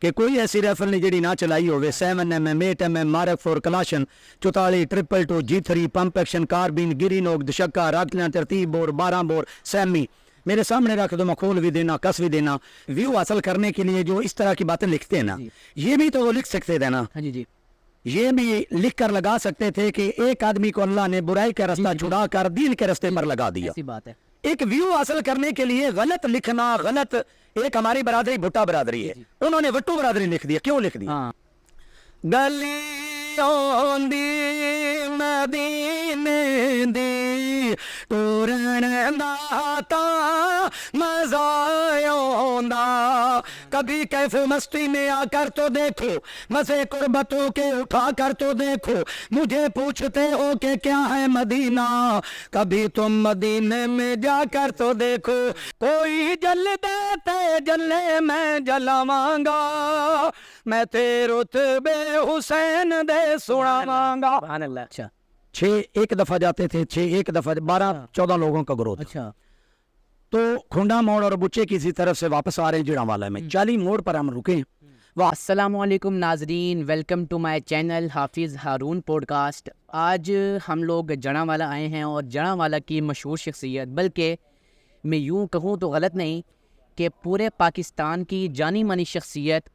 کہ کوئی ایسی رائفل نہیں جڑی نہ چلائی ہوئے 7mm 8mm مارک 4 کلاشن 44 222 G3 پمپ ایکشن کاربین گری نوک دشکا راکلیاں ترتیب بور 12 بور سیمی میرے سامنے رکھ دو، میں کھول بھی دینا کس بھی دینا. ویو حاصل کرنے کے لیے جو اس طرح کی باتیں لکھتے ہیں نا یہ بھی تو وہ لکھ سکتے تھے نا. جی یہ بھی لکھ کر لگا سکتے تھے کہ ایک آدمی کو اللہ نے برائی کا راستہ چھڑا کر دین کے راستے پر لگا دیا. ایسی بات ہے. ایک ویو حاصل کرنے کے لیے غلط لکھنا غلط. ایک ہماری برادری بھٹا برادری ہے، انہوں نے وٹو برادری لکھ دیا. کیوں لکھ دیا؟ گلیوں دی مدینے دی ٹورن داتا مزہ آوندا. کبھی کیف مستی میں آ کر تو دیکھو، مزے قربتوں کے اٹھا کر تو دیکھو. مجھے پوچھتے ہو کہ کیا ہے مدینہ، کبھی تم مدینے میں جا کر تو دیکھو. کوئی جل دیتے جلے میں جلاواں گا، میں تیرے رتبے حسین دے سناواں گا. سبحان اللہ. اچھا 6 ایک دفعہ جاتے تھے، 6 ایک دفعہ 12-14 لوگوں کا گروہ تھا. اچھا تو کھنڈا موڑ اور بچے کسی طرف سے واپس آ رہے ہیں جڑا والا میں 40 موڑ پر ہم رکے. السلام علیکم ناظرین، ویلکم ٹو مائی چینل حافظ ہارون پوڈ کاسٹ. آج ہم لوگ جڑا والا آئے ہیں اور جڑا والا کی مشہور شخصیت، بلکہ میں یوں کہوں تو غلط نہیں کہ پورے پاکستان کی جانی مانی شخصیت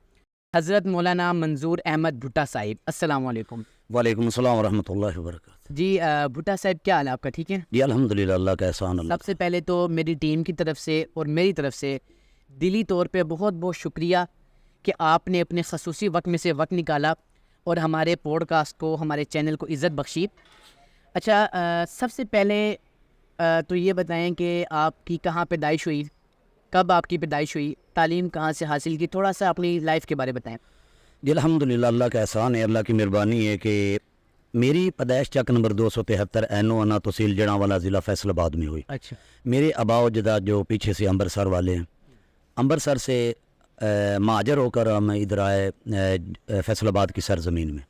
حضرت مولانا منظور احمد بھٹا صاحب. السلام علیکم. وعلیکم السلام ورحمۃ اللہ وبرکاتہ. جی بھٹا صاحب کیا حال ہے آپ کا؟ ٹھیک ہے جی الحمدللہ، اللہ کا احسان. اللہ سب سے پہلے تو میری ٹیم کی طرف سے اور میری طرف سے دلی طور پہ بہت بہت شکریہ کہ آپ نے اپنے خصوصی وقت میں سے وقت نکالا اور ہمارے پوڈ کاسٹ کو، ہمارے چینل کو عزت بخشی. اچھا سب سے پہلے تو یہ بتائیں کہ آپ کی کہاں پیدائش ہوئی، کب آپ کی پیدائش ہوئی، تعلیم کہاں سے حاصل کی، تھوڑا سا اپنی لائف کے بارے بتائیں. جی الحمدللہ، اللہ کا احسان ہے، اللہ کی مہربانی ہے کہ میری پیدائش چک نمبر 273 اینو انا تحصیل جڑا والا ضلع فیصل آباد میں ہوئی. اچھا میرے آبا و اجداد جو پیچھے سے امبرسر والے ہیں، امبرسر سے مہاجر ہو کر ہم ادھر آئے فیصل آباد کی سرزمین میں.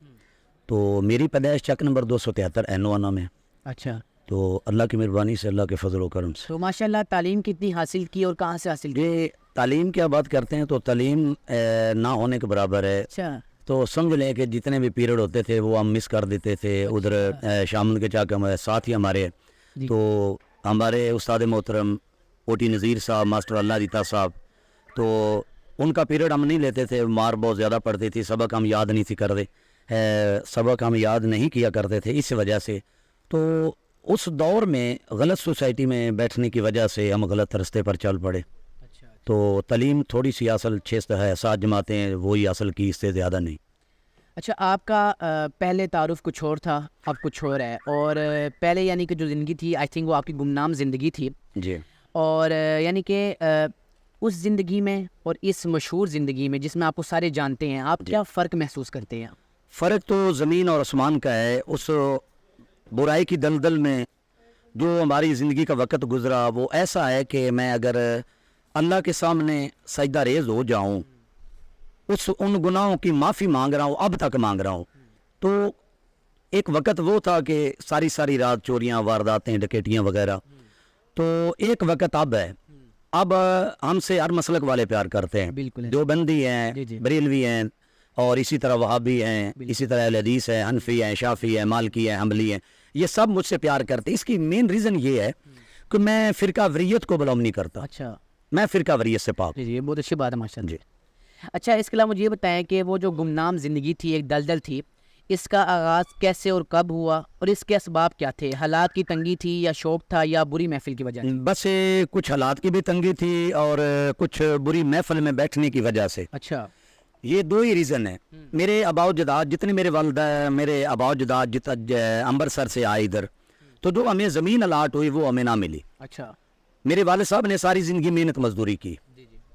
تو میری پیدائش چک نمبر 273 اینو انا میں. اچھا تو اللہ کی مہربانی سے، اللہ کے فضل و کرم سے. تو ماشاءاللہ تعلیم کتنی حاصل کی اور کہاں سے حاصل کی؟ یہ تعلیم کی بات کرتے ہیں تو تعلیم نہ ہونے کے برابر ہے. اچھا تو سمجھ لیں کہ جتنے بھی پیریڈ ہوتے تھے وہ ہم مس کر دیتے تھے. ادھر شامل کے چاک ساتھ ہی ہمارے تو ہمارے استاد محترم اوٹی نذیر صاحب، ماسٹر اللہ دیتا صاحب، تو ان کا پیریڈ ہم نہیں لیتے تھے. مار بہت زیادہ پڑتی تھی، سبق ہم یاد نہیں تھی کرتے، سبق ہم یاد نہیں کیا کرتے تھے. اس وجہ سے تو اس دور میں غلط سوسائٹی میں بیٹھنے کی وجہ سے ہم غلط رستے پر چل پڑے. تو تعلیم تھوڑی سی حاصل 6-7 جماعتیں وہی حاصل کی، اس سے زیادہ نہیں. اچھا آپ کا پہلے تعارف کچھ اور تھا، اب کچھ اور ہے، اور پہلے یعنی کہ جو زندگی تھی آئی تھنک وہ آپ کی گمنام زندگی تھی. جی اور یعنی کہ اس زندگی میں اور اس مشہور زندگی میں جس میں آپ کو سارے جانتے ہیں، آپ کیا فرق محسوس کرتے ہیں؟ فرق تو زمین اور آسمان کا ہے. اس برائی کی دلدل میں جو ہماری زندگی کا وقت گزرا وہ ایسا ہے کہ میں اگر اللہ کے سامنے سجدہ ریز ہو جاؤں، ان گناہوں کی معافی مانگ رہا ہوں، اب تک مانگ رہا ہوں. تو ایک وقت وہ تھا کہ ساری رات چوریاں، وارداتیں، ڈکیٹیاں وغیرہ. تو ایک وقت اب ہے، اب ہم سے ہر مسلک والے پیار کرتے ہیں. بالکل جو بندی ہیں، بریلوی ہیں، اور اسی طرح وہابی ہیں، اسی طرح اہل حدیث ہیں، حنفی ہیں، شافعی ہیں، مالکی ہیں، حنبلی ہیں، یہ سب مجھ سے پیار کرتے ہیں. اس کی مین ریزن یہ ہے کہ میں فرقہ وریت کو بلوم نہیں کرتا. اچھا میں فرقہ وریت سے پاک. جی بہت اچھی بات ہے ماشاء اللہ. جی اچھا اس کے علاوہ مجھے یہ بتائیں کہ وہ جو گمنام زندگی تھی، ایک دلدل تھی، اس کا آغاز کیسے اور کب ہوا اور اس کے اسباب کیا تھے؟ حالات کی تنگی تھی یا شوق تھا یا بری محفل کی وجہ؟ بس کچھ حالات کی بھی تنگی تھی اور کچھ بری محفل میں بیٹھنے کی وجہ سے. اچھا یہ دو ہی ریزن ہیں. میرے آبا و جداد جتنے میرے والدہ میرے آبا و جداد امبرسر سے آئے ادھر، تو جو ہمیں زمین الاٹ ہوئی وہ ہمیں نہ ملی. اچھا میرے والد صاحب نے ساری زندگی محنت مزدوری کی.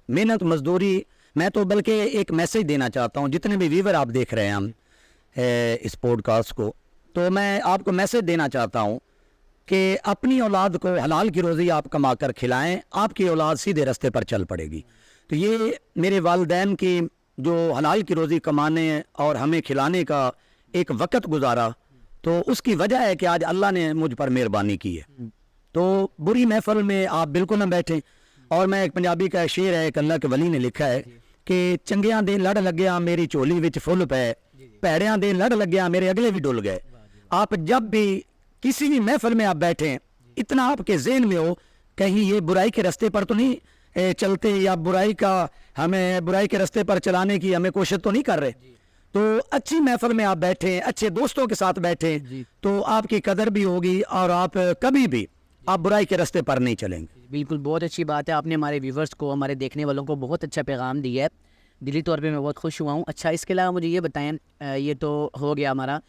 محنت مزدوری میں تو بلکہ ایک میسیج دینا چاہتا ہوں جتنے بھی ویور آپ دیکھ رہے ہیں ہم اس پوڈ کاسٹ کو، تو میں آپ کو میسیج دینا چاہتا ہوں کہ اپنی اولاد کو حلال کی روزی آپ کما کر کھلائیں، آپ کی اولاد سیدھے رستے پر چل پڑے گی. تو یہ میرے والدین کی جو حلال کی روزی کمانے اور ہمیں کھلانے کا ایک وقت گزارا، تو اس کی وجہ ہے کہ آج اللہ نے مجھ پر مہربانی کی ہے. تو بری محفل میں آپ بالکل نہ بیٹھیں. اور میں ایک پنجابی کا شعر ہے، ایک اللہ کے ولی نے لکھا ہے کہ ਚੰਗਿਆਂ ਦੇ ਲੜ ਲੱਗਿਆ ਮੇਰੀ ਝੋਲੀ ਵਿੱਚ ਫੁੱਲ ਪਏ, ਭੈੜਿਆਂ ਦੇ ਲੜ ਲੱਗਿਆ मेरे अगले भी डुल गए। आप जब भी किसी भी महफिल में आप बैठे इतना आपके ज़हन में हो कहीं ये बुराई के रास्ते पर तो नहीं चलते, या बुराई का हमें बुराई के रास्ते पर चलाने की हमें कोशिश तो नहीं कर रहे। तो अच्छी महफिल में आप बैठे, अच्छे दोस्तों के साथ बैठे तो आपकी कदर भी होगी और आप कभी भी आप बुराई के रास्ते पर नहीं चलेंगे। बिल्कुल, बहुत अच्छी बात है। आपने हमारे व्यूवर्स को, हमारे देखने वालों को बहुत अच्छा पैगाम दिया है, दिली तौर पे मैं बहुत खुश हुआ हूँ। अच्छा, इसके अलावा मुझे ये बताएं, ये तो हो गया हमारा।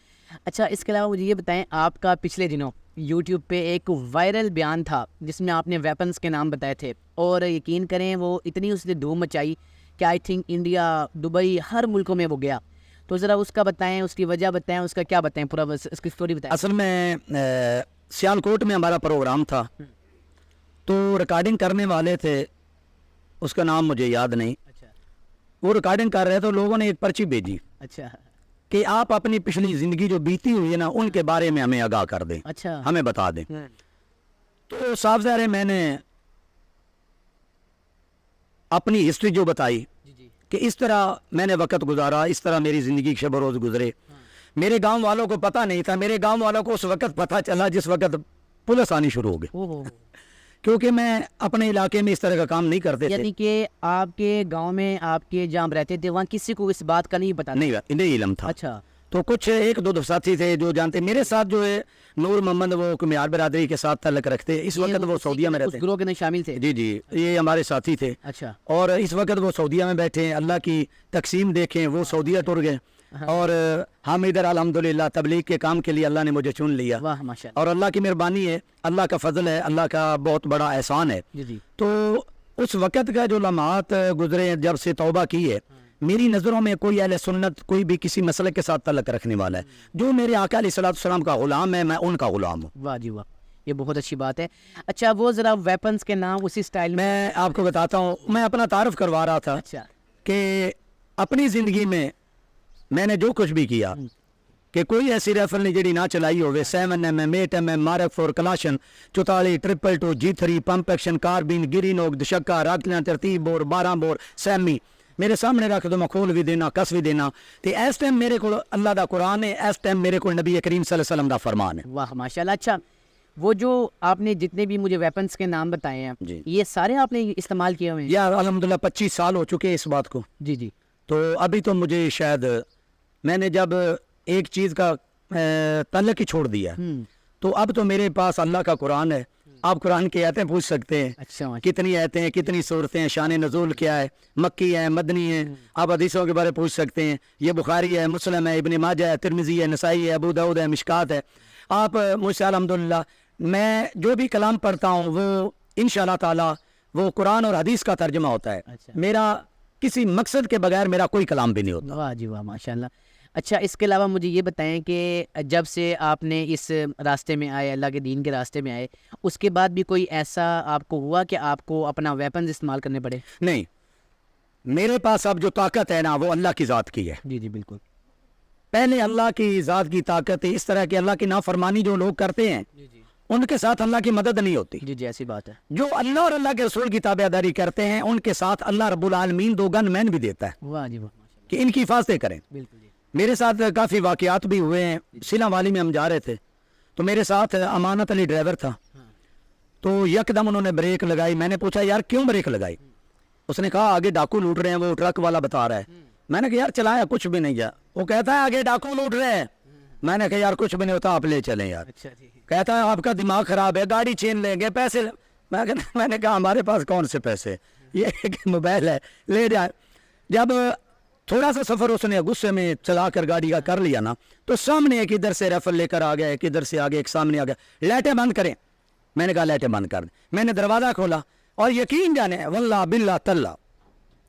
अच्छा, इसके अलावा मुझे ये बताएं, आपका पिछले दिनों यूट्यूब पे एक वायरल बयान था जिसमें आपने वेपन्स के नाम बताए थे, और यकीन करें वो इतनी उसने धूम मचाई कि आई थिंक इंडिया, दुबई, हर मुल्कों में वो गया। तो ज़रा उसका बताएं, उसकी वजह बताएं, उसका क्या बताएं, पूरा उसकी स्टोरी बताएं। असल में सियालकोट में हमारा प्रोग्राम था, तो रिकॉर्डिंग करने वाले थे, उसका नाम मुझे याद नहीं। अच्छा वो रिकॉर्डिंग कर रहे थे, तो लोगों ने एक पर्ची भेजी अच्छा कि आप अपनी पिछली ज़िंदगी जो बीती हुई है ना उनके बारे में हमें आगाह कर दें, अच्छा हमें बता दें। तो साफ ज़ाहिर है मैंने अपनी हिस्ट्री जो बताई जी जी कि इस तरह मैंने वक्त गुजारा, इस तरह मेरी ज़िंदगी शब रोज़ गुजरे। मेरे गांव वालों को पता नहीं था, मेरे गांव वालों को उस वक्त पता चला जिस वक्त पुलिस आनी शुरू हो गई, ओहो, क्योंकि मैं अपने इलाके में इस तरह का काम नहीं करते थे। यानी कि आपके गांव में, आपके जहाँ आप रहते थे वहाँ किसी को इस बात का नहीं पता था? नहीं इल्म था। अच्छा, तो कुछ एक दो साथी थे जो जानते। मेरे साथ जो है नूर मोहम्मद, वो कुमियार बरादरी के साथ ताल्लुक रखते, इस ये वक्त वो सऊदीया में उस रहते। ग्रोह के अंदर शामिल थे? जी जी, ये हमारे साथी थे। अच्छा, और इस वक्त वो सऊदीया में बैठे हैं, अल्लाह की तकसीम देखें, वो सऊदीया टुर गए और हम इधर अल्हम्दुलिल्लाह तबलीग के काम के लिए अल्लाह ने मुझे चुन लिया। वाह माशाल्लाह, और अल्लाह की मेहरबानी है, अल्लाह का फजल है, अल्लाह का बहुत बड़ा एहसान है। जी जी, तो उस वक़्त का जो लम्हात गुजरे हैं, जब से तौबा की है, मेरी नज़रों में कोई अहले सुन्नत, कोई भी किसी मसले के साथ तल्लक रखने वाला है, जो मेरे आका अलैहिस्सलाम का ग़ुलाम है, मैं उनका ग़ुलाम हूँ। वाह जी वाह, ये बहुत अच्छी बात है। अच्छा, वो ज़रा वेपन्स के नाम उसी स्टाइल में। मैं आपको बताता हूँ, मैं अपना तारुफ करवा रहा था अच्छा, कि अपनी ज़िंदगी में मैंने जो कुछ भी किया कि कोई ऐसी राइफल नहीं जी ना चलाई होवे। 7mm, 8mm, मार्क 4, कलाशन 44, 222, G3, पंप एक्शन, कार्बिन, गिरी नोक, दशक्का, राकलियां, तरतीब बोर, 12 बोर, सैमी मेरे सामने रख दो, मैं खोल भी देना, कस भी देना। तो इस टाइम मेरे को अल्लाह का कुरान है, इस टाइम मेरे को नबी करीम सल्लल्लाहु अलैहि वसल्लम का फरमान है। वाह माशाल्लाह। अच्छा, वो जो आपने जितने भी मुझे वेपन्स के नाम बताए हैं, जी। ये सारे आपने इस्तेमाल किए हुए हैं? यार अल्हम्दुलिल्लाह 25 साल हो चुके हैं इस बात को। जी जी, तो अभी तो मुझे शायद, मैंने जब एक चीज़ का तल्लक ही छोड़ दिया, तो अब तो मेरे पास अल्लाह का कुरान है। आप कुरान की आयतें पूछ सकते हैं, अच्छा माशाल्लाह। कितनी आयतें हैं, कितनी सूरतें हैं, शान नज़ूल क्या है, मक्की है, मदनी है। आप हदीसों के बारे में पूछ सकते हैं, ये बुखारी है, मुस्लिम है, इब्न माजा है, तिरमिज़ी है, नसाई है, अबू दाऊद है, मिशकात है। आप मुझसे अल्हम्दुलिल्लाह मैं जो भी कलाम पढ़ता हूँ वो इंशाअल्लाह ताला वो कुरान और हदीस का तर्जुमा होता है। अच्छा। मेरा किसी मकसद के बगैर मेरा कोई कलाम भी नहीं होता। वाह जी वाह माशाल्लाह। अच्छा, इसके अलावा मुझे ये बताएं कि जब से आपने इस रास्ते में आए, अल्लाह के दीन के रास्ते में आए, उसके बाद भी कोई ऐसा आपको हुआ कि आपको अपना वेपन इस्तेमाल करने पड़े? नहीं, मेरे पास अब जो ताकत है ना वो अल्लाह की ज़ात की है। जी जी बिल्कुल, पहले अल्लाह की ज़ात की ताकत है, इस तरह की अल्लाह की नाफरमानी जो लोग करते हैं जी जी उनके साथ अल्लाह की मदद नहीं होती। जी जी, ऐसी बात है। जो अल्लाह और अल्लाह के रसूल की ताबेदारी करते हैं उनके साथ अल्लाह रब्बुल आलमीन 2 गन मैन भी देता है वाह जी वाह माशाल्लाह, कि इनकी हिफाजतें करें। बिल्कुल जी, मेरे साथ काफ़ी वाक़यात भी हुए हैं। सिला वाली में हम जा रहे थे, तो मेरे साथ अमानत अली ड्राइवर था। तो यकदम उन्होंने ब्रेक लगाई। मैंने पूछा यार क्यों ब्रेक लगाई? उसने कहा आगे डाकू लूट रहे हैं, वो ट्रक वाला बता रहा है। मैंने कहा यार चलाया कुछ भी नहीं गया। वो कहता है आगे डाकू लूट रहे हैं। मैंने कहा यार कुछ भी नहीं होता, आप ले चलें यार। अच्छा जी, कहता है आपका दिमाग खराब है, गाड़ी छीन लेंगे, पैसे मैंने कहा हमारे पास कौन से पैसे, ये एक मोबाइल है, ले जाए। जब थोड़ा सा सफ़र उसने गुस्से में चला कर गाड़ी का कर लिया ना, तो सामने एक इधर से रेफर लेकर आ गया, एक इधर से आ गया, एक सामने आ गया। लाइटें बंद करें। मैंने कहा लाइटें बंद कर दें। मैंने दरवाज़ा खोला और यकीन जाने वल्लाह बिल्लाह तल्ला,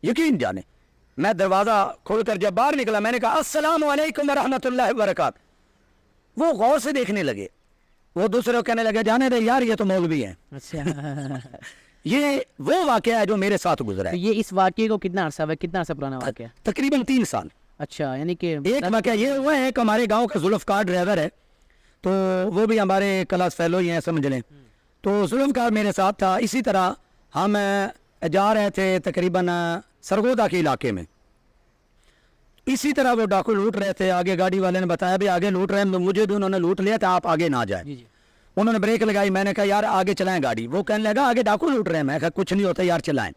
यकीन जाने मैं दरवाज़ा खोलकर जब बाहर निकला मैंने कहा अस्सलाम वालेकुम व रहमतुल्लाहि व बरकात। वो गौर से देखने लगे, वो दूसरे को कहने लगे जाने दे यार ये तो मौलवी हैं। अच्छा ये वो वाक़या है जो मेरे साथ गुजरा तो है। ये इस वाक़ये को कितना अरसा हुआ, कितना अरसा पुराना वाक़या? तकरीबन 3 साल। अच्छा, यानी कि एक वाक़या ये हुआ है कि हमारे गांव का जुल्फ़कार ड्राइवर है, तो वो भी हमारे क्लास फेलो ही हैं समझ लें। तो जुल्फ़कार मेरे साथ था। इसी तरह हम जा रहे थे तकरीबन सरगोदा के इलाके में। इसी तरह वो डाकू लूट रहे थे, आगे गाड़ी वाले ने बताया भी आगे लूट रहे हैं, मुझे भी उन्होंने लूट लिया था, आप आगे ना जाए। जी जी उन्होंने ब्रेक लगाई, मैंने कहा यार आगे चलाएं गाड़ी। वो कहने लगा आगे डाकू लूट रहे हैं। मैं कहा कुछ नहीं होता यार, चलाएं।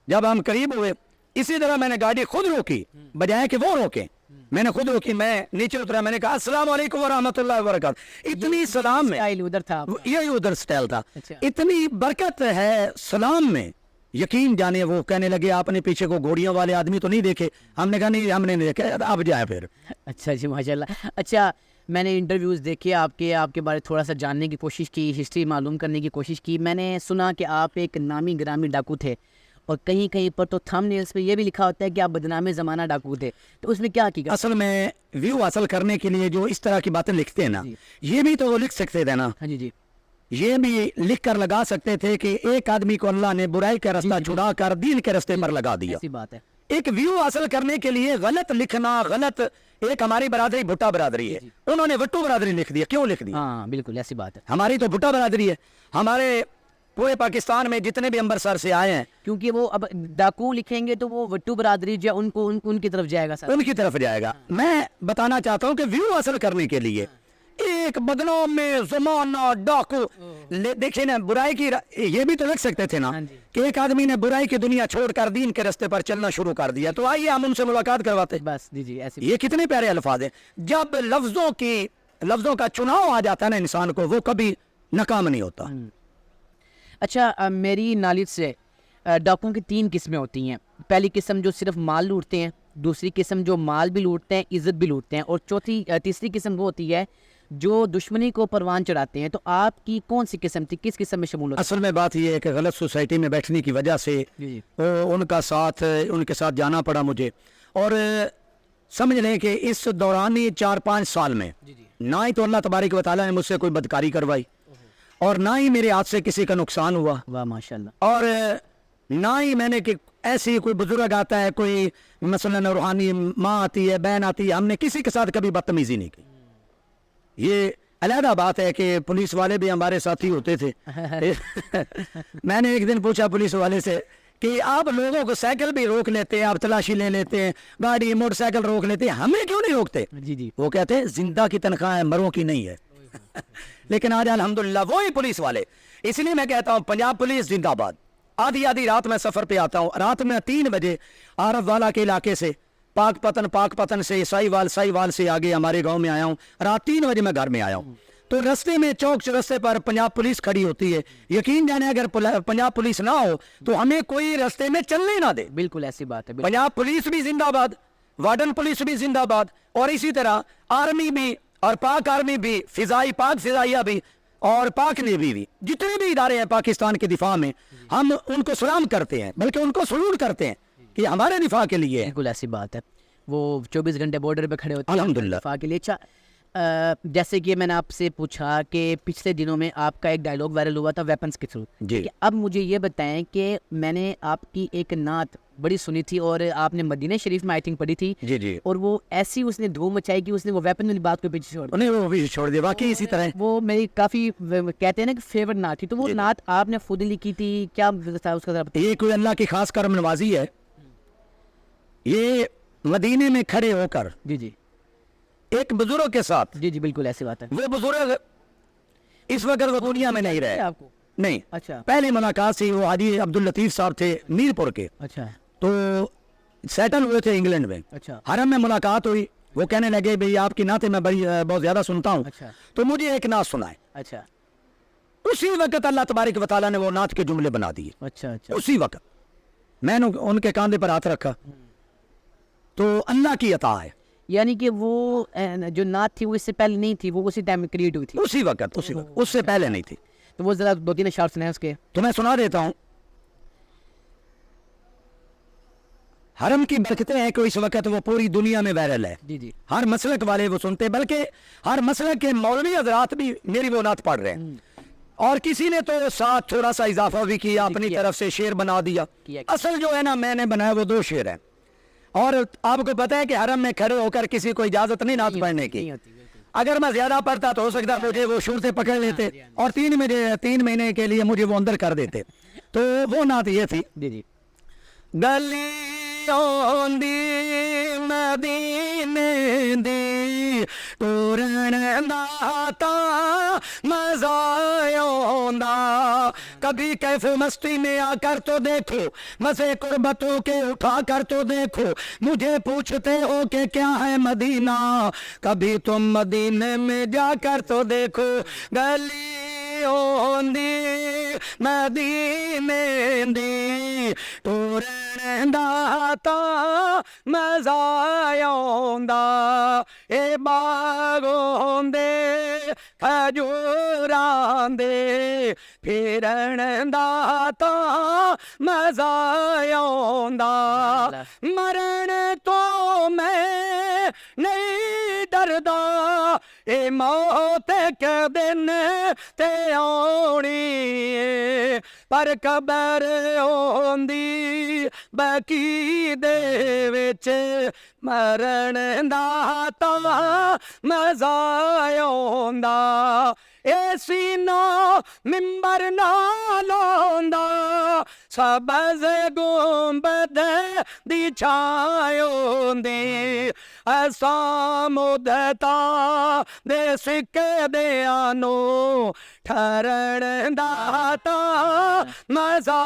जब हम करीब हुए, इसी तरह मैंने गाड़ी खुद रोकी, बजाय कि वो रोके, मैंने खुद रोकी। मैं नीचे उतरा, मैंने कहा अस्सलाम वालेकुम व रहमतुल्लाहि व बरकातहू। इतनी सलाम में, स्टाइल उधर था आपका। यही उधर स्टाइल था। अच्छा। इतनी बरकत है सलाम में, यकीन जाने। वो कहने लगे आपने पीछे को घोड़ियों वाले आदमी तो नहीं देखे? हमने कहा नहीं, हमने नहीं देखे। अब जाए फिर। अच्छा जी, माशाल्लाह। अच्छा, मैंने इंटरव्यूज़ देखे आपके बारे थोड़ा सा जानने की कोशिश की, हिस्ट्री मालूम करने की कोशिश की। मैंने सुना कि आप एक नामी ग्रामी डाकू थे, और कहीं कहीं पर तो थंबनेल्स पे ये भी लिखा होता है कि आप बदनामे ज़माना डाकू थे। तो उसमें क्या हकीकत? असल में व्यू हासिल करने के लिए जो इस तरह की बातें लिखते हैं ना, जी। ये भी तो वो लिख सकते थे ना। हाँ जी जी ये भी लिख कर लगा सकते थे कि एक आदमी को अल्लाह ने बुराई का रास्ता छुड़ा कर दीन के रास्ते पर लगा दिया। ऐसी बात है। एक व्यू हासिल करने के लिए गलत लिखना, गलत। एक हमारी बरादरी भुट्टा बरादरी है, उन्होंने वट्टू बरादरी लिख दिया। क्यों लिख दिया? हाँ बिल्कुल ऐसी बात है, हमारी तो भुट्टा बरादरी है। हमारे पूरे पाकिस्तान में जितने भी अमृतसर से आए हैं, क्योंकि वो अब डाकू लिखेंगे तो वो वट्टू बरादरी जो है उनकी तरफ जाएगा सर। उनकी तरफ जाएगा। मैं बताना चाहता हूँ कि व्यू हासिल करने के लिए एक बदनाम में जमाना डाकू, देखिए ना, बुराई की ये भी तो लिख सकते थे ना हाँ जी। कि एक आदमी ने बुराई की दुनिया छोड़कर दीन के रास्ते पर चलना शुरू कर दिया। तो आइए हम उनसे मुलाकात करवाते। बस जी जी ऐसी ये कितने प्यारे अल्फाज हैं। जब लफ्जों का चुनाव आ जाता है ना इंसान को, वो कभी नाकाम नहीं होता। अच्छा, मेरी नॉलेज से डाकुओं की 3 किस्में होती हैं। पहली किस्म जो सिर्फ माल लूटते हैं, दूसरी किस्म जो माल भी लूटते हैं, इज्जत भी लूटते हैं, और तीसरी किस्म वो होती है जो दुश्मनी को परवान चढ़ाते हैं। तो आपकी कौन सी किस्म थी, किस किस्म में शमूल होती? असल में बात यह है कि गलत सोसाइटी में बैठने की वजह से जी उनके साथ जाना पड़ा मुझे। और समझ लें कि इस दौरान ही 4-5 साल में ना ही तो अल्लाह तबारक व तआला ने मुझसे कोई बदकारी करवाई, और ना ही मेरे हाथ से किसी का नुकसान हुआ, वाह माशाल्लाह। और ना ही मैंने कि ऐसी कोई बुजुर्ग आता है, कोई मसलन रूहानी माँ आती है, बहन आती है, हमने किसी के साथ कभी बदतमीजी नहीं की। ये अलहदा बात है कि पुलिस वाले भी हमारे साथी होते थे। मैंने एक दिन पूछा पुलिस वाले से कि आप लोगों को साइकिल भी रोक लेते हैं, आप तलाशी ले लेते हैं, गाड़ी मोटरसाइकिल रोक लेते हैं, हमें क्यों नहीं रोकते? जी जी वो कहते हैं जिंदा की तनख्वाह है, मरों की नहीं है। लेकिन आज अल्हम्दुलिल्लाह वही पुलिस वाले। इसलिए मैं कहता हूँ पंजाब पुलिस जिंदाबाद। आधी आधी रात में सफर पे आता हूँ, रात में 3 बजे आरफ वाला के इलाके से पाक पतन से साईवाल से आगे हमारे गांव में आया हूँ। रात 3 बजे मैं घर में आया हूँ, तो रास्ते में चौक चौरस्ते पर पंजाब पुलिस खड़ी होती है। यकीन जाने अगर पंजाब पुलिस ना हो तो हमें कोई रास्ते में चलने ना दे। बिल्कुल ऐसी बात है। पंजाब पुलिस भी जिंदाबाद, वार्डन पुलिस भी जिंदाबाद, और इसी तरह आर्मी भी, और पाक आर्मी भी, पाक फिजाइया भी, और पाक नेवी भी, जितने भी इदारे हैं पाकिस्तान के दिफा में, हम उनको सलाम करते हैं, बल्कि उनको सलूट करते हैं कि हमारे दिफा के लिए है। बिल्कुल ऐसी बात है। वो 24 घंटे बॉर्डर पे खड़े होते हैं अल्हम्दुलिल्लाह दिफा के लिए। अच्छा, जैसे कि मैंने आपसे पूछा कि पिछले दिनों में आपका एक डायलॉग वायरल हुआ था वेपन्स के थ्रू। जी। कि अब मुझे ये बताएं कि मैंने आपकी एक नात बड़ी सुनी थी, और आपने मदीना शरीफ में आई थिंक पढ़ी थी। जी जी। और वो ऐसी उसने धूम मचाई कि उसने वो वेपन वाली बात को पीछे छोड़ दिया। उन्हें वो भी छोड़ दिया। वाकई इसी तरह वो मेरी काफ़ी कहते हैं ना कि फेवरेट नात थी। तो वो नात आपने खुद ही लिखी थी, क्या था उसका जरा ये कोई अल्लाह की खास करम नवाजी है। ये मदीने में खड़े होकर जी जी एक बुजुर्ग के साथ, जी जी बिल्कुल ऐसी बात है। वो बुजुर्ग इस वक्त वो दुनिया में नहीं रहे। आपको नहीं, अच्छा पहले मुलाकात से वो हाजी अब्दुल लतीफ साहब थे मीरपुर के, अच्छा तो सेटल हुए थे इंग्लैंड में। अच्छा हरम में मुलाकात हुई, वो कहने लगे भाई आपकी नाते मैं बहुत ज्यादा सुनता हूँ, अच्छा तो मुझे एक नात सुनाए। अच्छा उसी वक्त अल्लाह तबारक व तआला ने वो नात के जुमले बना दिए। अच्छा अच्छा उसी वक्त मैंने उनके कांधे पर हाथ रखा, तो अल्लाह की अता है। यानी कि वो जो नात थी वो इससे पहले नहीं थी, वो उसी टाइम में क्रिएट हुई थी। उसी वक्त उससे पहले नहीं थी। तो वो जरा 2-3 अशार सुनाए उसके। तो मैं सुना देता हूँ। हरम की बरकतें हैं कि इस वक्त वो पूरी दुनिया में वायरल है। जी जी हर मसलक वाले वो सुनते, बल्कि हर मसलक के मौलवी हजरात भी मेरी वो नात पढ़ रहे हैं। और किसी ने तो साथ थोड़ा सा इजाफा भी किया, अपनी किया। तरफ से शेर बना दिया। किया। असल जो है ना मैंने बनाया वो 2 शेर है। और आपको पता है कि हरम में खड़े होकर किसी को इजाजत नहीं नात पढ़ने की। नहीं होती बिल्कुल। अगर मैं ज्यादा पढ़ता तो हो सकता मुझे वो शुरू से पकड़ लेते, और 3 महीने के लिए मुझे वो अंदर कर देते। तो वो नात ये थी, जी जी गली ਆਉਂਦੀ ਮਦੀਨੇ ਦੀ ਟੁਰਨ ਦਾ ਤਾਂ ਮਜ਼ਾ ਆਉਂਦਾ कभी कैफ मस्ती में आकर तो देखो मज़े कुर्बतों के उठा कर तो देखो मुझे पूछते हो कि क्या है मदीना कभी तुम मदीने में जाकर तो देखो गलियों दी मदीने दी टुरन दा तां मज़ा आउंदा ए बागों दे खजूरां दे फिरन दा तां मज़ा आउंदा मरण तो मैं नहीं डरदा ए मौत के दिन ते आउणी पर कबर आउंदी बाकी दे विच मरण दा तां मज़ा आउंदा ऐसी ना मिंबर ना लांदा सबज़ गुंबद दी छायोंदे ऐसा मुदता दे सिक्के दे आनो ठरण दा तां मज़ा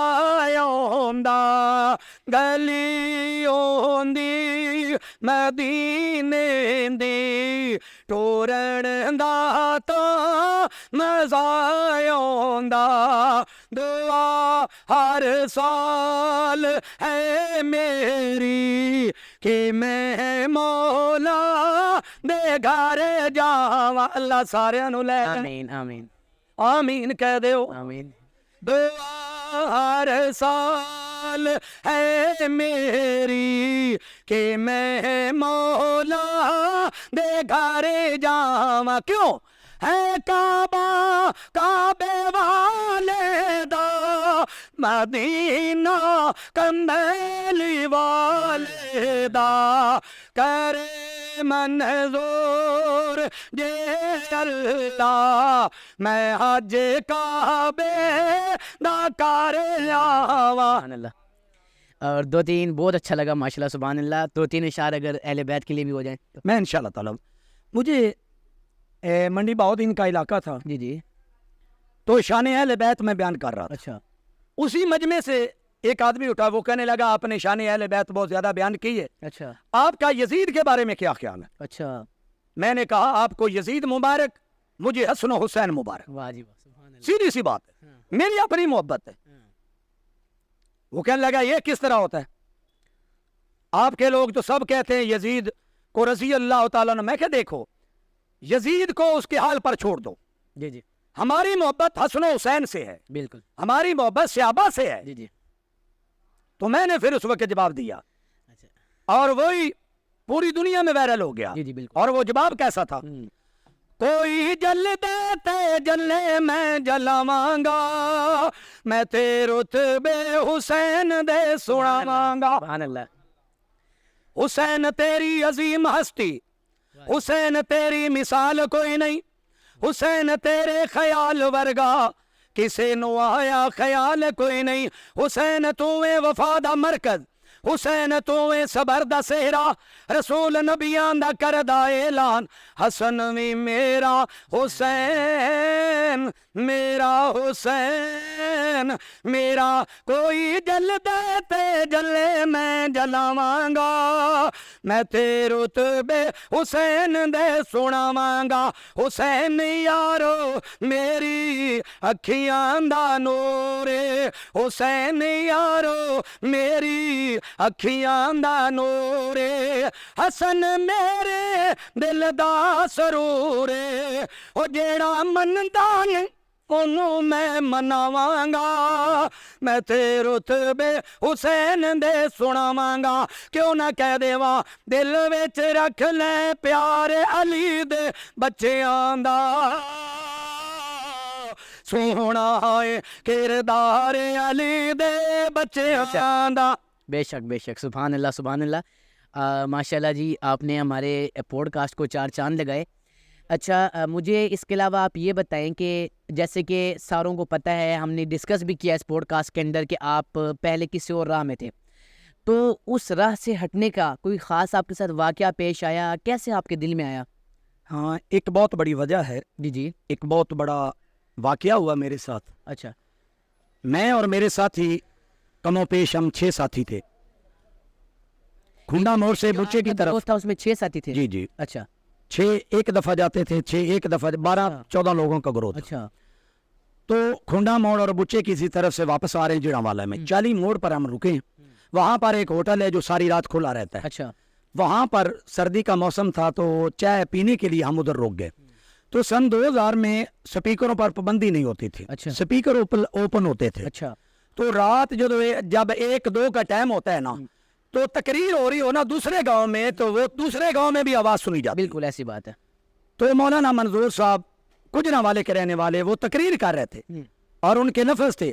आउंदा गलियों दी मदीने दी टुरन दा तां मज़ा आउंदा दुआ हर साल है मेरी कि मैं मौला दे घर जावां अल्लाह सारियां नूं लै आमीन आमीन आमीन कह दिओ आमीन दुआ हर साल है मेरी कि मैं मौला दे घर जावां क्यों है काबा काबे वाले दा मदीना कंबली वाले दा करे मंजूर जे अल्लाह मैं हज काबे दा कर आवा सुभान अल्लाह। और दो तीन बहुत अच्छा लगा माशाल्लाह सुभान अल्लाह। दो तीन इशारे अगर अहले बैत के लिए भी हो जाए तो। मैं इंशाल्लाह ताला मुझे मंडी बाउद्दीन का इलाका था जी जी तो शान अहले बैत में बयान कर रहा था। अच्छा उसी मजमे से एक आदमी उठा वो कहने लगा आपने शान अहले बैत बहुत ज्यादा बयान की है अच्छा आपका यजीद के बारे में क्या ख्याल है। अच्छा मैंने कहा आपको यजीद मुबारक मुझे हसन हुसैन मुबारक वाह जी वाह सुभान अल्लाह। सीधी सी बात है मेरी अपनी मोहब्बत है। वो कहने लगा ये किस तरह होता है आपके लोग तो सब कहते हैं यजीद को रजी अल्लाह तआला ने। मैं क्या देखो यजीद को उसके हाल पर छोड़ दो जी जी हमारी मोहब्बत हसन हुसैन से है बिल्कुल हमारी मोहब्बत सहाबा से है। जी जी तो मैंने फिर उस वक्त जवाब दिया अच्छा और वही पूरी दुनिया में वायरल हो गया। जी जी बिल्कुल। और वो जवाब कैसा था कोई जल देते जले मैं जलावांगा मैं तेरे रुतबे हुसैन दे सुनावांगा। सुभान अल्लाह। हुसैन तेरी अजीम हस्ती हुसैन तेरी मिसाल कोई नहीं हुसैन तेरे ख्याल वर्गा किसे नु आया ख्याल कोई नहीं। हुसैन तू वफा दा मरकज हुसैन तू सबर दा सेहरा रसूल नबियां दा करदा ऐलान हसन भी मेरा हुसैन मेरा कोई जल देते जले मैं जलावांगा मैं तेरे रुतबे हुसैन दे सुनावांगा। हुसैन यारो मेरी अखियां दा नूरे हुसैन यारो मेरी अखियां दा नूरे हसन मेरे दिल दा सरूरे ओ जेड़ा मनदा नहीं ओनू मैं मनावांगा मैं तेरे रुतबे हुसैन दे सुनावांगा। क्यों ना कह देवा दिल विच रख ले प्यारे अली दे बच्चेआं दा सोहना है किरदार अली दे बच्चेआं दा। बेशक सुभान अल्लाह सुभान अल्लाह। माशाल्लाह जी आपने हमारे पॉडकास्ट को चार चांद लगाए। अच्छा मुझे इसके अलावा आप ये बताएं कि जैसे कि सारों को पता है हमने डिस्कस भी किया इस पॉडकास्ट के अंदर कि आप पहले किसी और राह में थे تو اس راہ سے ہٹنے کا کوئی خاص آپ کے ساتھ واقعہ پیش آیا؟ کیسے آپ کے دل میں آیا؟ ہاں، ایک بہت بڑی وجہ ہے، جی جی. ایک بہت بڑا واقعہ ہوا میرے ساتھ. اچھا. میں اور میرے ساتھی کم و پیش ہم 6 ساتھی تھے. کھنڈا موڑ سے بچے کی طرف. تھا اس میں 6 ساتھی تھے؟ جی جی. اچھا 6 ایک دفعہ جاتے تھے، 6 ایک دفعہ 12-14 لوگوں کا گروہ تھا. اچھا. تو کھنڈا موڑ اور بچے کسی طرف سے واپس آ رہے ہیں جڑا والا میں. 40 موڑ پر ہم رکے. وہاں پر ایک ہوٹل ہے جو ساری رات کھلا رہتا ہے. اچھا. وہاں پر سردی کا موسم تھا تو چائے پینے کے لیے ہم ادھر رک گئے. تو سن 2000 میں سپیکروں پر پابندی نہیں ہوتی تھی. اچھا. سپیکر اوپن ہوتے تھے. اچھا. تو رات جب 1-2 کا ٹائم ہوتا ہے نا تو تقریر ہو رہی ہو نا دوسرے گاؤں میں تو وہ دوسرے گاؤں میں بھی آواز سنی جاتی. بالکل ایسی بات ہے. تو مولانا منظور صاحب کجنا والے کے رہنے والے وہ تقریر کر رہے تھے اور ان کے لفظ تھے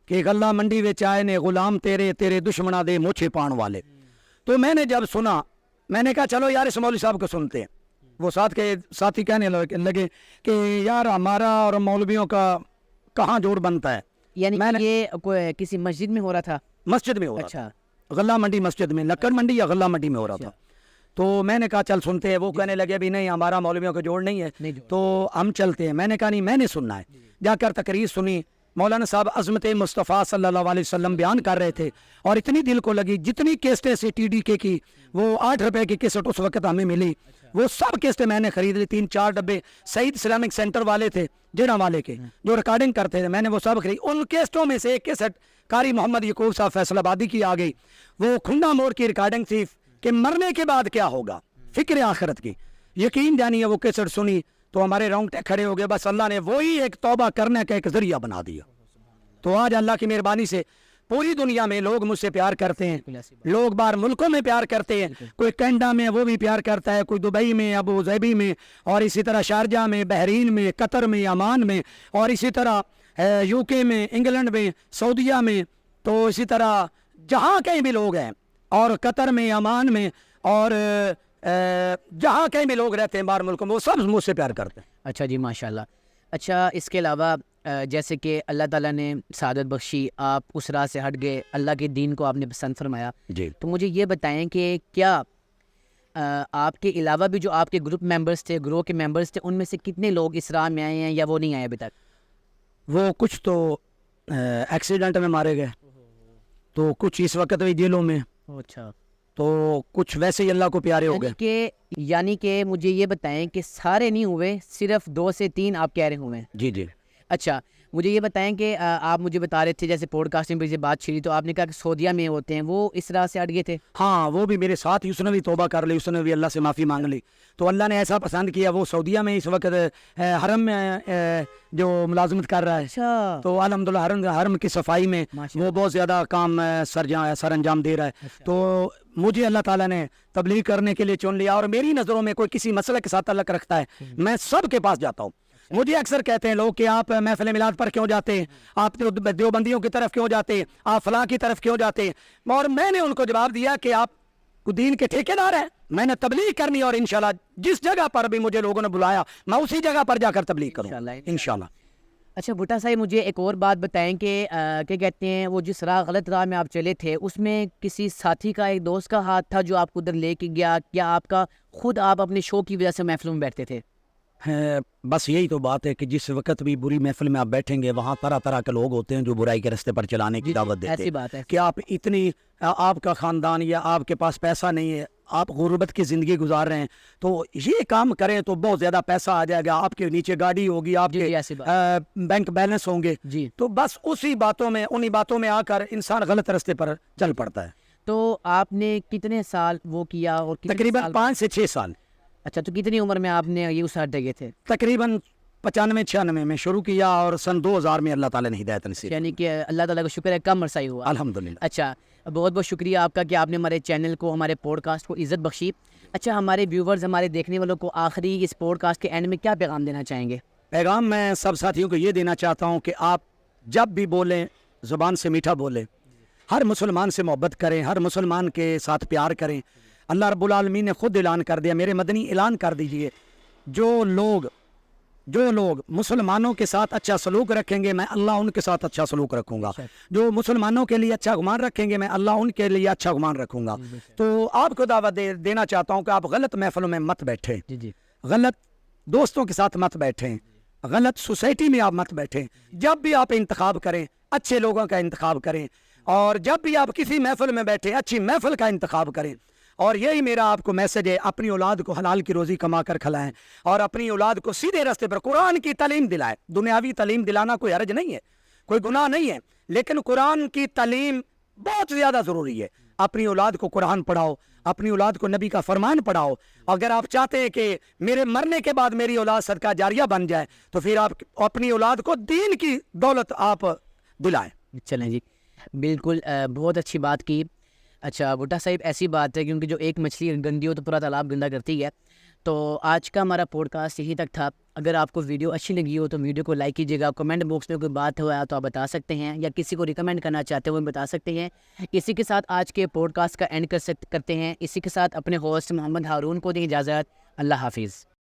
کہ غلہ منڈی وچ آئے نے غلام تیرے تیرے دشمنا دے موچھے پان والے. تو میں نے جب سنا میں نے کہا چلو یار اس مولوی صاحب کو سنتے ہیں. وہ ساتھ کے ساتھی کہنے لگے کہ یار ہمارا اور مولویوں کا کہاں جوڑ بنتا ہے. یعنی یہ کسی مسجد میں ہو رہا تھا؟ مسجد میں ہو رہا. اچھا. غلہ منڈی مسجد میں، لکڑ منڈی یا غلہ منڈی میں ہو رہا تھا. تو میں نے کہا چل سنتے ہیں. وہ کہنے لگے بھی نہیں ہمارا مولویوں کا جوڑ نہیں ہے تو ہم چلتے ہیں. میں نے کہا نہیں میں نے سننا ہے. جا کر تقریر سنی. مولانا صاحب عظمت مصطفیٰ صلی اللہ علیہ وسلم بیان کر رہے تھے اور اتنی دل کو لگی. جتنی کیسٹیں سے ٹی ڈی کے کی وہ 8 روپے کی کیسٹ اس وقت ہمیں ملی وہ سب کیسٹیں میں نے خرید لی. 3-4 ڈبے سعید اسلامک سینٹر والے تھے جیڑا والے کے جو ریکارڈنگ کرتے تھے میں نے وہ سب خرید. ان کیسٹوں میں سے ایک کیسٹ قاری محمد یعقوب صاحب فیصل آبادی کی آ گئی. وہ کھنڈا موڑ کی ریکارڈنگ تھی کہ مرنے کے بعد کیا ہوگا، فکر آخرت کی. یقین جانیے وہ کیسٹ سنی تو ہمارے رونگٹے کھڑے ہو گئے. بس اللہ نے وہی ایک توبہ کرنے کا ایک ذریعہ بنا دیا. تو آج اللہ کی مہربانی سے پوری دنیا میں لوگ مجھ سے پیار کرتے ہیں. لوگ باہر ملکوں میں پیار کرتے ہیں. کوئی کینیڈا میں وہ بھی پیار کرتا ہے، کوئی دبئی میں، ابو ظبی میں، اور اسی طرح شارجہ میں، بحرین میں، قطر میں، عمان میں، اور اسی طرح یو کے میں، انگلینڈ میں، سعودیہ میں. تو اسی طرح جہاں کہیں بھی لوگ ہیں اور قطر میں، عمان میں، اور جہاں کہیں بھی لوگ رہتے ہیں باہر ملکوں میں وہ سب مجھ سے پیار کرتے ہیں. اچھا جی ماشاءاللہ. اچھا اس کے علاوہ جیسے کہ اللہ تعالیٰ نے سعادت بخشی، آپ اس راہ سے ہٹ گئے، اللہ کے دین کو آپ نے پسند فرمایا. جی. تو مجھے یہ بتائیں کہ کیا آپ کے علاوہ بھی جو آپ کے گروپ ممبرس تھے، گروہ کے ممبرس تھے، ان میں سے کتنے لوگ اس راہ میں آئے ہیں یا وہ نہیں آئے ابھی تک؟ وہ کچھ تو ایکسیڈنٹ میں مارے گئے تو کچھ اس وقت بھی جیلوں میں. اچھا. تو کچھ ویسے ہی اللہ کو پیارے ہو گئے. یعنی کہ مجھے یہ بتائیں کہ سارے نہیں ہوئے، صرف 2 سے 3 آپ کہہ رہے ہوئے ہیں؟ جی جی. اچھا مجھے یہ بتائیں کہ آپ مجھے بتا رہے تھے جیسے پوڈ کاسٹنگ پہ سے بات چھڑی تو آپ نے کہا کہ سعودیہ میں ہوتے ہیں، وہ اس راہ سے ہٹ گئے تھے؟ ہاں وہ بھی میرے ساتھ ہی، اس نے بھی توبہ کر لی، اس نے بھی اللہ سے معافی مانگ لی. تو اللہ نے ایسا پسند کیا وہ سعودیہ میں اس وقت حرم میں جو ملازمت کر رہا ہے. اچھا. تو الحمدللہ حرم کی صفائی میں وہ بہت زیادہ کام سر انجام دے رہا ہے. تو مجھے اللہ تعالیٰ نے تبلیغ کرنے کے لیے چن لیا اور میری نظروں میں کوئی کسی مسئلے کے ساتھ تعلق رکھتا ہے میں سب کے پاس جاتا ہوں. مجھے اکثر کہتے ہیں لوگ کہ آپ محفل میلاد پر کیوں جاتے ہیں، آپ دیوبندیوں کی طرف کیوں جاتے ہیں، آپ فلاں کی طرف کیوں جاتے ہیں. اور میں نے ان کو جواب دیا کہ آپ دین کے ٹھیکیدار ہیں، میں نے تبلیغ کرنی اور انشاءاللہ جس جگہ پر بھی مجھے لوگوں نے بلایا میں اسی جگہ پر جا کر تبلیغ کروں انشاءاللہ. اچھا بھٹا صاحب مجھے ایک اور بات بتائیں کہ کیا کہتے ہیں وہ جس راہ غلط راہ میں آپ چلے تھے اس میں کسی ساتھی کا، ایک دوست کا ہاتھ تھا جو آپ کو ادھر لے کے گیا، یا آپ کا خود آپ اپنے شو کی وجہ سے محفلوں میں بیٹھتے تھے؟ بس یہی تو بات ہے کہ جس وقت بھی بری محفل میں آپ بیٹھیں گے وہاں طرح طرح کے لوگ ہوتے ہیں جو برائی کے رستے پر چلانے کی دعوت دیتے ہیں. ایسی بات ہے کہ آپ اتنی آپ کا خاندان یا آپ کے پاس پیسہ نہیں ہے، آپ غربت کی زندگی گزار رہے ہیں تو یہ کام کریں تو بہت زیادہ پیسہ آ جائے گا، آپ کے نیچے گاڑی ہوگی، آپ کے بینک بیلنس ہوں گے. تو بس اسی باتوں میں انہی باتوں میں آ کر انسان غلط رستے پر چل پڑتا ہے. تو آپ نے کتنے سال وہ کیا؟ اور تقریباً 5 سے 6 سال. اچھا تو کتنی عمر میں آپ نے یہ اس ہٹ گئے تھے؟ تقریباً 95-96 میں شروع کیا اور سن 2000 میں اللہ تعالیٰ نے ہدایت نصیب. یعنی کہ اللہ تعالیٰ کا شکر ہے کم عرصہ ہی ہوا الحمدللہ. اچھا بہت بہت شکریہ آپ کا کہ آپ نے ہمارے چینل کو، ہمارے پوڈ کاسٹ کو عزت بخشی. اچھا ہمارے ویورز، ہمارے دیکھنے والوں کو آخری اس پوڈ کاسٹ کے اینڈ میں کیا پیغام دینا چاہیں گے؟ پیغام میں سب ساتھیوں کو یہ دینا چاہتا ہوں کہ آپ جب بھی بولیں زبان سے میٹھا بولیں، ہر مسلمان سے محبت کریں، ہر مسلمان کے ساتھ پیار کریں. اللہ رب العالمین نے خود اعلان کر دیا، میرے مدنی اعلان کر دیجئے جو لوگ जो लोग मुसलमानों के साथ अच्छा सलूक रखेंगे मैं अल्लाह उनके साथ अच्छा सलूक रखूंगा, जो मुसलमानों के लिए अच्छा गुमान रखेंगे मैं अल्लाह उनके लिए अच्छा गुमान रखूंगा। तो आपको दावत देना चाहता हूँ कि आप गलत महफिलों में मत बैठें, जी जी गलत दोस्तों के साथ मत बैठें, गलत सोसाइटी में आप मत बैठें। जब भी आप इंतखाब करें अच्छे लोगों का इंतखाब करें, और जब भी आप किसी महफिल में बैठें अच्छी महफिल का इंतखाब करें। और यही मेरा आपको मैसेज है, अपनी औलाद को हलाल की रोज़ी कमा कर खिलाएं और अपनी औलाद को सीधे रास्ते पर कुरान की तालीम दिलाएं। दुनियावी तालीम दिलाना कोई हर्ज नहीं है, कोई गुनाह नहीं है, लेकिन कुरान की तालीम बहुत ज़्यादा ज़रूरी है। अपनी औलाद को कुरान पढ़ाओ, अपनी औलाद को नबी का फरमान पढ़ाओ। अगर आप चाहते हैं कि मेरे मरने के बाद मेरी औलाद सदका जारिया बन जाए तो फिर आप अपनी औलाद को दीन की दौलत आप दिलाएं। चलें जी, बिल्कुल बहुत अच्छी बात की। अच्छा भुट्टा साहिब, ऐसी बात है क्योंकि जो एक मछली गंदी हो तो पूरा तालाब गंदा करती है। तो आज का हमारा पॉडकास्ट यहीं तक था। अगर आपको वीडियो अच्छी लगी हो तो वीडियो को लाइक कीजिएगा। कमेंट बॉक्स में कोई बात हुआ तो आप बता सकते हैं, या किसी को रिकमेंड करना चाहते हो बता सकते हैं। इसी के साथ आज के पॉडकास्ट का एंड करते हैं। इसी के साथ अपने होस्ट मोहम्मद हारून को दी इजाज़त। अल्लाह हाफिज़।